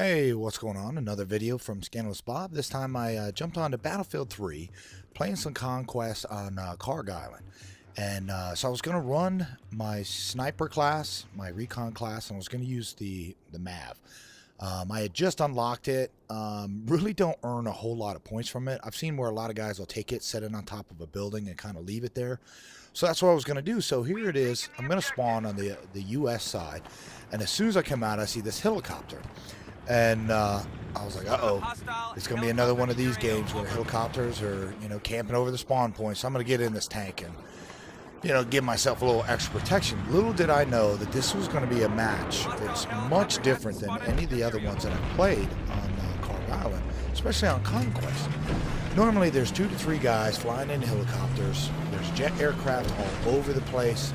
Hey, what's going on? Another video from Scandalous Bob. This time I jumped on to Battlefield 3, playing some Conquest on Kharg Island. And so I was going to run my sniper class, my recon class, and I was going to use the MAV. I had just unlocked it. Really don't earn a whole lot of points from it. I've seen where a lot of guys will take it, set it on top of a building, and kind of leave it there. So that's what I was going to do. So here it is. I'm going to spawn on the U.S. side. And as soon as I come out, I see this helicopter. And I was like, uh-oh, it's going to be another one of these games where helicopters are, camping over the spawn point. So I'm going to get in this tank and, give myself a little extra protection. Little did I know that this was going to be a match that's much different than any of the other ones that I've played on Kharg Island, especially on Conquest. Normally there's 2 to 3 guys flying in helicopters. There's jet aircraft all over the place.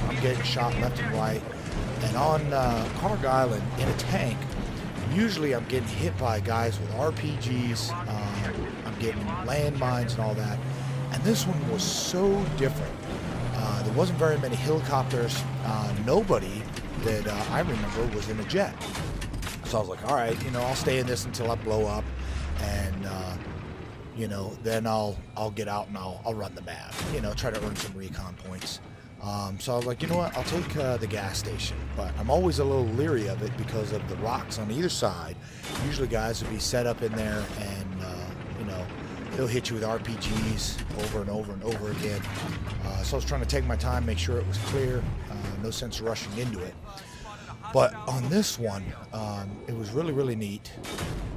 I'm getting shot left and right. And on Kharg Island in a tank, usually I'm getting hit by guys with RPGs, I'm getting landmines and all that. And this one was so different. There wasn't very many helicopters. Nobody that I remember was in a jet. So I was like, all right, I'll stay in this until I blow up. And, then I'll get out and I'll run the MAV, try to earn some recon points. So I was like, you know what, I'll take the gas station, but I'm always a little leery of it because of the rocks on either side. Usually guys will be set up in there and, they'll hit you with RPGs over and over and over again. So I was trying to take my time, make sure it was clear, no sense rushing into it. But on this one, it was really, really neat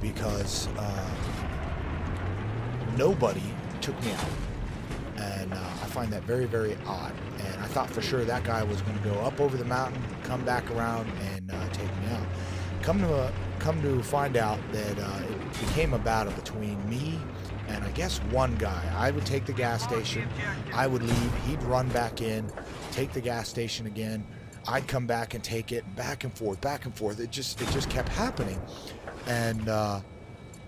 because nobody took me out. And I find that very, very odd. And I thought for sure that guy was going to go up over the mountain, come back around, and take me out. Come to find out that it became a battle between me and I guess one guy. I would take the gas station, I would leave, he'd run back in, take the gas station again, I'd come back and take it, back and forth, back and forth. It just kept happening. And I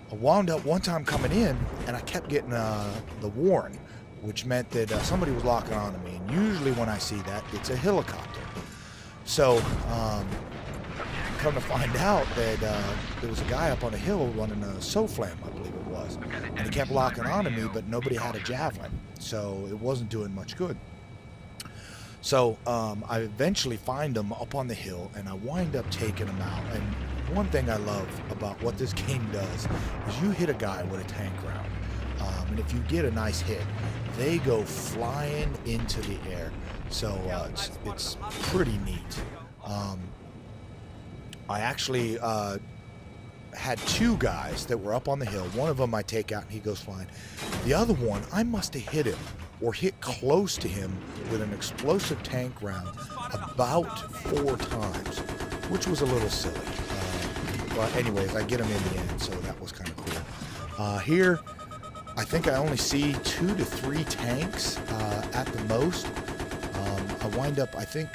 wound up one time coming in, and I kept getting the warn, which meant that somebody was locking onto me. And usually when I see that, it's a helicopter. So, come to find out that there was a guy up on a hill running a SOFLAM, I believe it was. And he kept locking onto me, but nobody had a javelin. So it wasn't doing much good. So I eventually find him up on the hill, and I wind up taking him out. And one thing I love about what this game does is you hit a guy with a tank round. And if you get a nice hit, they go flying into the air. So it's pretty neat. I actually had 2 guys that were up on the hill. One of them I take out and he goes flying. The other one, I must have hit him or hit close to him with an explosive tank round about 4 times, which was a little silly. But anyways, I get him in the end, so that was kind of cool. Here, I think I only see 2 to 3 tanks at the most. I wind up, I think,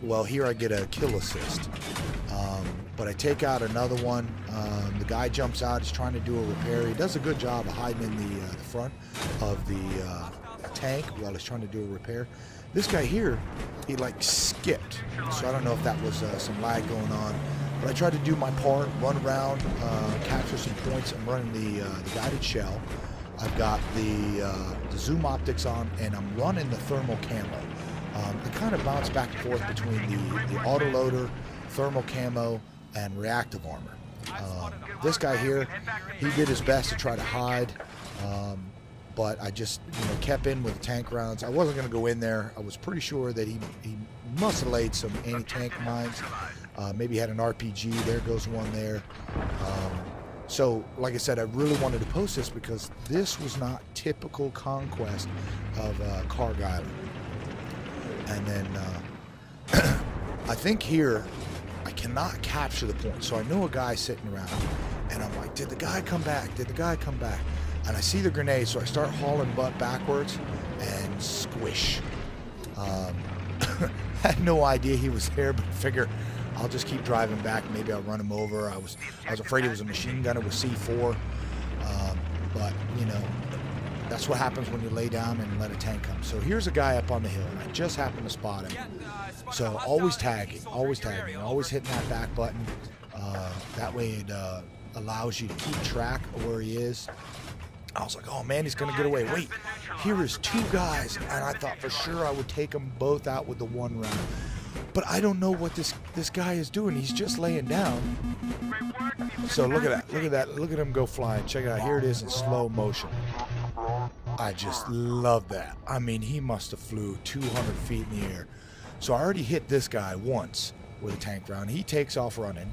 well, here I get a kill assist. But I take out another one. The guy jumps out, he's trying to do a repair. He does a good job of hiding in the front of the tank while he's trying to do a repair. This guy here, he like skipped. So I don't know if that was some lag going on. But I tried to do my part, run around, capture some points. I'm running the guided shell. I've got the zoom optics on, and I'm running the thermal camo. I kind of bounce back and forth between the autoloader, thermal camo, and reactive armor. This guy here, he did his best to try to hide, but I just kept in with the tank rounds. I wasn't going to go in there. I was pretty sure that he must have laid some anti-tank mines. Maybe had an RPG. There goes one there. So, like I said, I really wanted to post this because this was not typical Conquest of Kharg Island. And then I think here I cannot capture the point. So I know a guy sitting around, and I'm like, did the guy come back? Did the guy come back? And I see the grenade, so I start hauling butt backwards and squish. Had no idea he was there, but I figure I'll just keep driving back. Maybe I'll run him over. I was afraid he was a machine gunner with C4, but that's what happens when you lay down and let a tank come. So here's a guy up on the hill, and I just happened to spot him. So always tagging, always hitting that back button. That way it allows you to keep track of where he is. I was like, oh man, he's gonna get away. Wait, here is 2 guys, and I thought for sure I would take them both out with the 1 round. But I don't know what this guy is doing. He's just laying down. So look at that. Look at that. Look at him go flying. Check it out. Here it is in slow motion. I just love that. I mean, he must have flew 200 feet in the air. So I already hit this guy once with a tank round. He takes off running.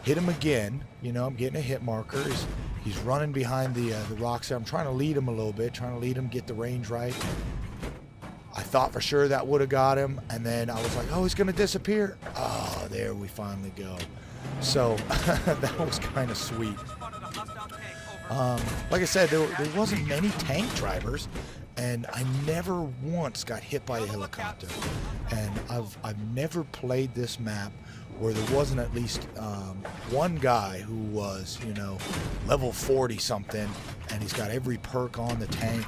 Hit him again. You know, I'm getting a hit marker. He's running behind the rocks. I'm trying to lead him a little bit, trying to lead him, get the range right. I thought for sure that would have got him, and then I was like, oh, he's going to disappear. Oh, there we finally go. So that was kind of sweet. Like I said, there wasn't many tank drivers, and I never once got hit by a helicopter. And I've never played this map where there wasn't at least one guy who was, you know, level 40 something, and he's got every perk on the tank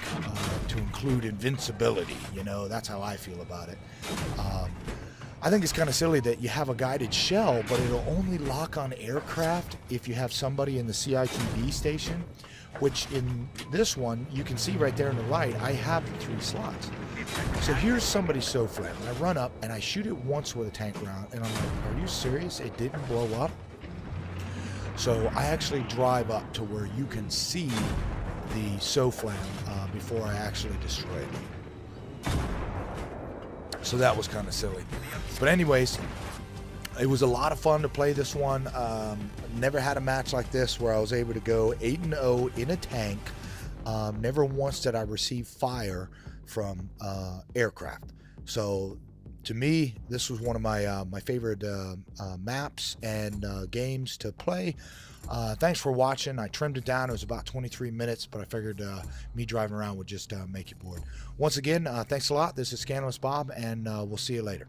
to include invincibility. You know, that's how I feel about it. I think it's kind of silly that you have a guided shell, but it'll only lock on aircraft if you have somebody in the CITB station, which in this one, you can see right there in the light, I have the 3 slots. So here's somebody so flat. I run up and I shoot it once with a tank round, and I'm like, are you serious? It didn't blow up? So I actually drive up to where you can see the SOFLAM before I actually destroy it. So that was kind of silly. But anyways, it was a lot of fun to play this one. Never had a match like this where I was able to go 8-0 in a tank. Never once did I receive fire from aircraft. So to me, this was one of my favorite maps and games to play. Thanks for watching. I trimmed it down. It was about 23 minutes, but I figured me driving around would just make you bored. Once again, thanks a lot. This is Scandalous Bob, and we'll see you later.